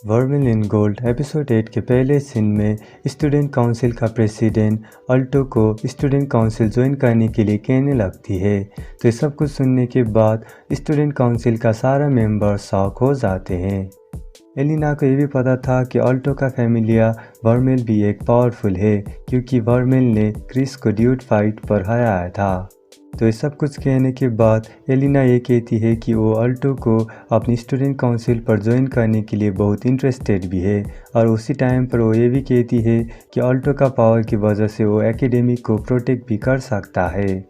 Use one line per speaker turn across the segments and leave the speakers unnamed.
वर्मिल in gold episode 8 के पहले scene में स्टूडेंट काउंसिल का प्रेसिडेंट अल्टो को स्टूडेंट काउंसिल ज्वाइन करने के लिए कहने लगती है। तो ये सब कुछ सुनने के बाद स्टूडेंट काउंसिल का सारा मेंबर शॉक हो जाते हैं। एलिना को ये भी पता था कि अल्टो का फैमिलिया वर्मिल भी एक पावरफुल है, क्योंकि वर्मिल ने क्रिस को ड्यूट फाइट पर हराया था। तो ये सब कुछ कहने के बाद एलिना ये कहती है कि वो अल्टो को अपनी स्टूडेंट काउंसिल पर ज्वाइन करने के लिए बहुत इंटरेस्टेड भी है, और उसी टाइम पर वो ये भी कहती है कि अल्टो का पावर की वजह से वो एकेडमी को प्रोटेक्ट भी कर सकता है।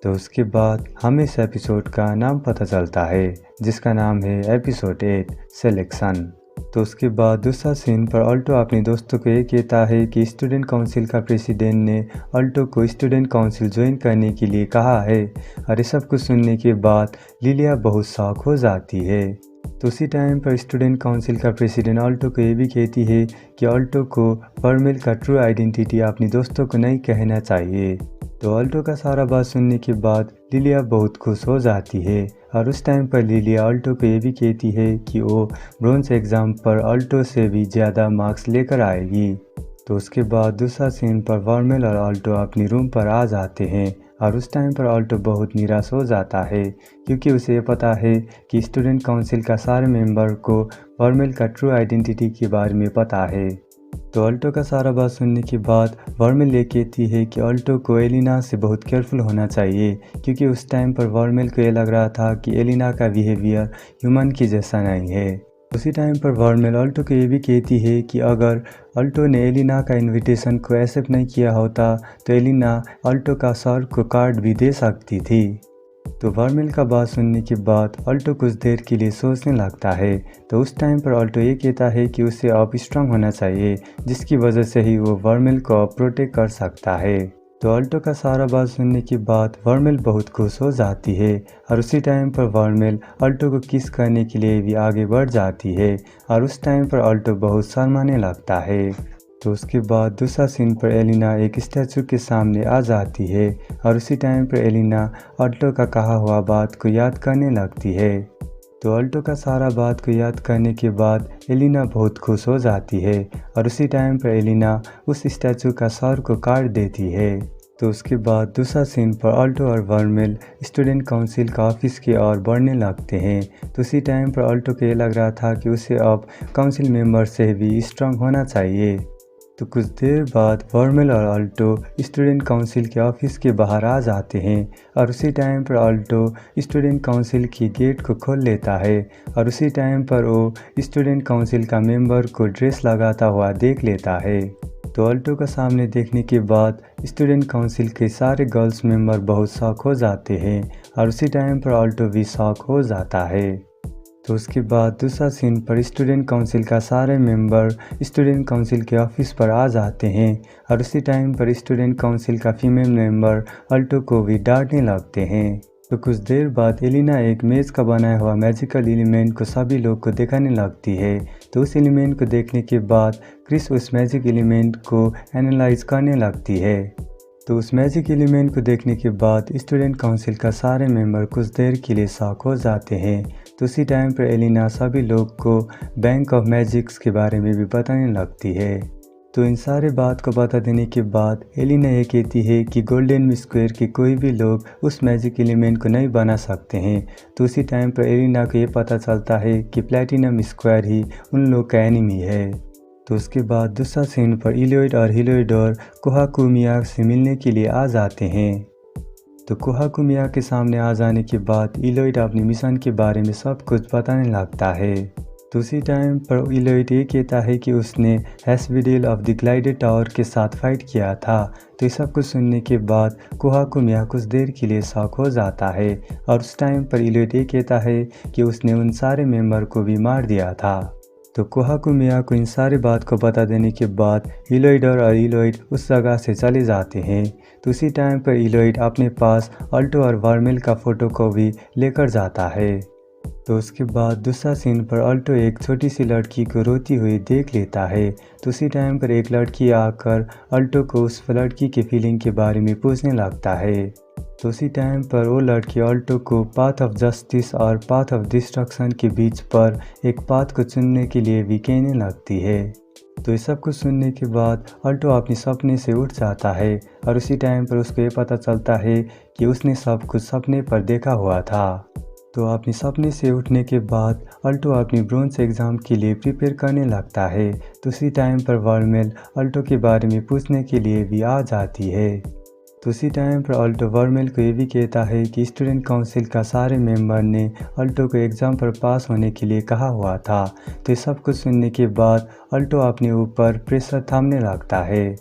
तो उसके बाद हमें इस एपिसोड का नाम पता चलता है, जिसका नाम है एपिसोड 8 सिलेक्शन। तो उसके बाद दूसरा सीन पर अल्टो अपने दोस्तों को ये कहता है कि स्टूडेंट काउंसिल का प्रेसिडेंट ने अल्टो को स्टूडेंट काउंसिल ज्वाइन करने के लिए कहा है। और ये सब कुछ सुनने के बाद लिलिया बहुत शॉक हो जाती है। तो उसी टाइम पर स्टूडेंट काउंसिल का प्रेसिडेंट अल्टो को ये भी कहती है कि अल्टो को वर्मिल का ट्रू आइडेंटिटी अपने दोस्तों को नहीं कहना चाहिए। तो अल्टो का सारा बात सुनने के बाद लिलिया बहुत खुश हो जाती है, और उस टाइम पर लिलिया अल्टो को ये भी कहती है कि वो ब्रोंज एग्ज़ाम पर अल्टो से भी ज़्यादा मार्क्स लेकर आएगी। तो उसके बाद दूसरा सीन पर वर्मिल और अल्टो अपनी रूम पर आ जाते हैं, और उस टाइम पर अल्टो बहुत निराश हो जाता है, क्योंकि उसे ये पता है कि स्टूडेंट काउंसिल का सारे मेंबर को वर्मिल का ट्रू आइडेंटिटी के बारे में पता है। तो अल्टो का सारा बात सुनने के बाद वर्मिल ये कहती है कि अल्टो को एलिना से बहुत केयरफुल होना चाहिए, क्योंकि उस टाइम पर वर्मिल को ये लग रहा था कि एलिना का बिहेवियर ह्यूमन की जैसा नहीं है। उसी टाइम पर वर्मिल अल्टो को ये भी कहती है कि अगर अल्टो ने एलिना का इनविटेशन को एक्सेप्ट नहीं किया होता तो एलिना अल्टो का सर को कार्ड भी दे सकती थी। तो वर्मिल का बात सुनने के बाद अल्टो कुछ देर के लिए सोचने लगता है। तो उस टाइम पर अल्टो ये कहता है कि उसे अब स्ट्रांग होना चाहिए, जिसकी वजह से ही वो वर्मिल को अब प्रोटेक्ट कर सकता है। तो अल्टो का सारा बात सुनने के बाद वर्मिल बहुत खुश हो जाती है, और उसी टाइम पर वर्मिल अल्टो को किस करने के लिए भी आगे बढ़ जाती है, और उस टाइम पर अल्टो बहुत शर्माने लगता है। तो उसके बाद दूसरा सीन पर एलिना एक स्टैचू के सामने आ जाती है, और उसी टाइम पर एलिना अल्टो का कहा हुआ बात को याद करने लगती है। तो अल्टो का सारा बात को याद करने के बाद एलिना बहुत खुश हो जाती है, और उसी टाइम पर एलिना उस स्टैचू का सर को काट देती है। तो उसके बाद दूसरा सीन पर अल्टो और वर्मिल स्टूडेंट काउंसिल का ऑफिस की ओर बढ़ने लगते हैं। तो उसी टाइम पर अल्टो को ये लग रहा था कि उसे अब काउंसिल मेंबर से भी स्ट्रांग होना चाहिए। तो कुछ देर बाद वर्मिल और अल्टो स्टूडेंट काउंसिल के ऑफिस के बाहर आ जाते हैं, और उसी टाइम पर अल्टो स्टूडेंट काउंसिल की गेट को खोल लेता है, और उसी टाइम पर वो स्टूडेंट काउंसिल का मेंबर को ड्रेस लगाता हुआ देख लेता है। तो अल्टो का सामने देखने के बाद स्टूडेंट काउंसिल के सारे गर्ल्स मेंबर बहुत शॉक हो जाते हैं, और उसी टाइम पर अल्टो भी शॉक हो जाता है। तो उसके बाद दूसरा सीन पर स्टूडेंट काउंसिल का सारे मेंबर स्टूडेंट काउंसिल के ऑफिस पर आ जाते हैं, और उसी टाइम पर स्टूडेंट काउंसिल का फीमेल मेंबर अल्टो को भी डांटने लगते हैं। तो कुछ देर बाद एलिना एक मेज का बनाया हुआ मैजिकल एलिमेंट को सभी लोग को दिखाने लगती है। तो उस एलिमेंट को देखने के बाद क्रिस उस मैजिक एलिमेंट को एनालाइज करने लगती है। तो उस मैजिक एलिमेंट को देखने के बाद स्टूडेंट काउंसिल का सारे मेंबर कुछ देर के लिए शॉक हो जाते हैं। तो उसी टाइम पर एलिना सभी लोग को बैंक ऑफ मैजिक्स के बारे में भी बताने लगती है। तो इन सारे बात को बता देने के बाद एलिना ये कहती है कि गोल्डन स्क्वायर के कोई भी लोग उस मैजिक एलिमेंट को नहीं बना सकते हैं। तो उसी टाइम पर एलिना को ये पता चलता है कि प्लैटिनम स्क्वायर ही उन लोग का एनिमी है। तो उसके बाद दूसरा सीन पर इलोइड और हिलोइडोर कोहाकुमिया से मिलने के लिए आ जाते हैं। तो कोहाकुमिया के सामने आ जाने के बाद इलोइड अपने मिशन के बारे में सब कुछ बताने लगता है। तो उसी टाइम पर इलोइड ये कहता है कि उसने हैस्विडेल ऑफ द ग्लाइडेड टावर के साथ फाइट किया था। तो ये सब कुछ सुनने के बाद कोहाकुमिया कुछ देर के लिए शॉक हो जाता है, और उस टाइम पर इलोइड ये कहता है कि उसने उन सारे मेंबर को भी मार दिया था। तो कोहाकुमिया को इन सारी बात को बता देने के बाद हिलोइडोर और इलोइड उस जगह से चले जाते हैं। तो उसी टाइम पर इलोइड अपने पास अल्टो और वर्मिल का फ़ोटो को भी लेकर जाता है। तो उसके बाद दूसरा सीन पर अल्टो एक छोटी सी लड़की को रोती हुई देख लेता है। तो उसी टाइम पर एक लड़की आकर अल्टो को उस लड़की के फीलिंग के बारे में पूछने लगता है। तो उसी टाइम पर वो लड़की ऑल्टो को पाथ ऑफ जस्टिस और पाथ ऑफ डिस्ट्रक्शन के बीच पर एक पाथ को चुनने के लिए भी कहने लगती है। तो ये सब कुछ सुनने के बाद ऑल्टो अपने सपने से उठ जाता है और उसी टाइम पर उसको ये पता चलता है कि उसने सब कुछ सपने पर देखा हुआ था। तो अपने सपने से उठने के बाद ऑल्टो अपनी ब्रोंज एग्ज़ाम के लिए प्रिपेयर करने लगता है। तो उसी टाइम पर वर्मेल ऑल्टो के बारे में पूछने के लिए भी आ जाती है। तो उसी टाइम पर ऑल्टो वर्मेल को ये भी कहता है कि स्टूडेंट काउंसिल का सारे मेंबर ने ऑल्टो को एग्ज़ाम पर पास होने के लिए कहा हुआ था। तो ये सब कुछ सुनने के बाद ऑल्टो अपने ऊपर प्रेशर थामने लगता है।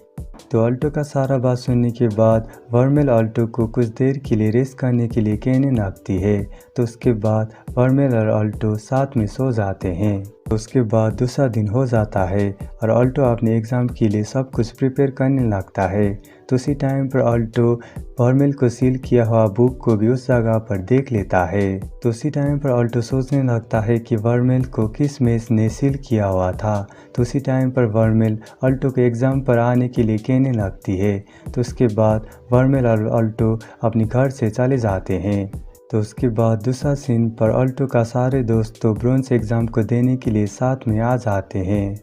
तो ऑल्टो का सारा बात सुनने के बाद वर्मेल ऑल्टो को कुछ देर के लिए रेस्ट करने के लिए कहने लगती है। तो उसके बाद वर्मेल और ऑल्टो साथ में सो जाते हैं। तो उसके बाद दूसरा दिन हो जाता है और ऑल्टो अपने एग्ज़ाम के लिए सब कुछ प्रिपेयर करने लगता है। तो उसी टाइम पर ऑल्टो वर्मेल को सील किया हुआ बुक को भी उस जगह पर देख लेता है। तो उसी टाइम पर ऑल्टो सोचने लगता है कि वर्मेल को किस मेस ने सील किया हुआ था। तो उसी टाइम पर वर्मेल ऑल्टो को एग्ज़ाम पर आने के लिए कहने लगती है। तो उसके बाद वर्मेल और ऑल्टो अपने घर से चले जाते हैं। तो उसके बाद दूसरा सीन पर ऑल्टो का सारे दोस्त तो ब्रोंज एग्ज़ाम को देने के लिए साथ में आ जाते हैं।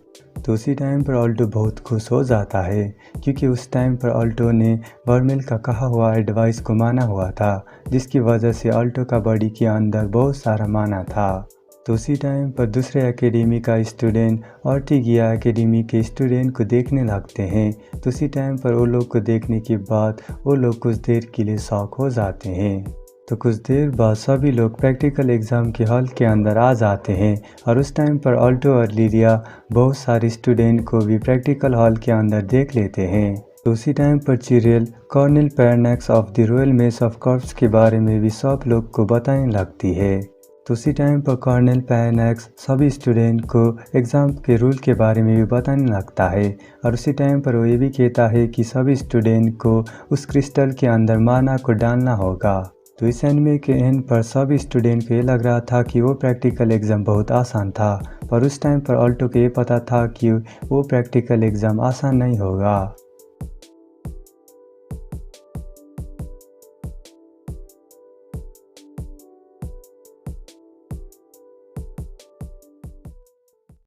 तो उसी टाइम पर ऑल्टो बहुत खुश हो जाता है क्योंकि उस टाइम पर ऑल्टो ने वर्मेल का कहा हुआ एडवाइस को माना हुआ था, जिसकी वजह से ऑल्टो का बॉडी के अंदर बहुत सारा माना था। तो उसी टाइम पर दूसरे एकेडमी का स्टूडेंट ऑर्टिगिया एकेडमी के स्टूडेंट को देखने लगते हैं। तो उसी टाइम पर वो लोग को देखने के बाद वो लोग कुछ देर के लिए शॉक हो जाते हैं। तो कुछ देर बाद सभी लोग प्रैक्टिकल एग्ज़ाम के हॉल के अंदर आ जाते हैं और उस टाइम पर ऑल्टो और लिलिया बहुत सारे स्टूडेंट को भी प्रैक्टिकल हॉल के अंदर देख लेते हैं। तो उसी टाइम पर चिरेल कर्नल पैरनैक्स of the royal mess of corps के बारे में भी सब लोग को बताने लगती है। तो उसी टाइम पर कर्नल पैरनैक्स सभी स्टूडेंट को एग्ज़ाम के रूल के बारे में भी बताने लगता है और उसी टाइम पर वो ये भी कहता है कि सभी स्टूडेंट को उस क्रिस्टल के अंदर माना को डालना होगा। तो इस एनिमे के एंड पर सभी स्टूडेंट को ये लग रहा था कि वो प्रैक्टिकल एग्ज़ाम बहुत आसान था, पर उस टाइम पर ऑल्टो को ये पता था कि वो प्रैक्टिकल एग्ज़ाम आसान नहीं होगा।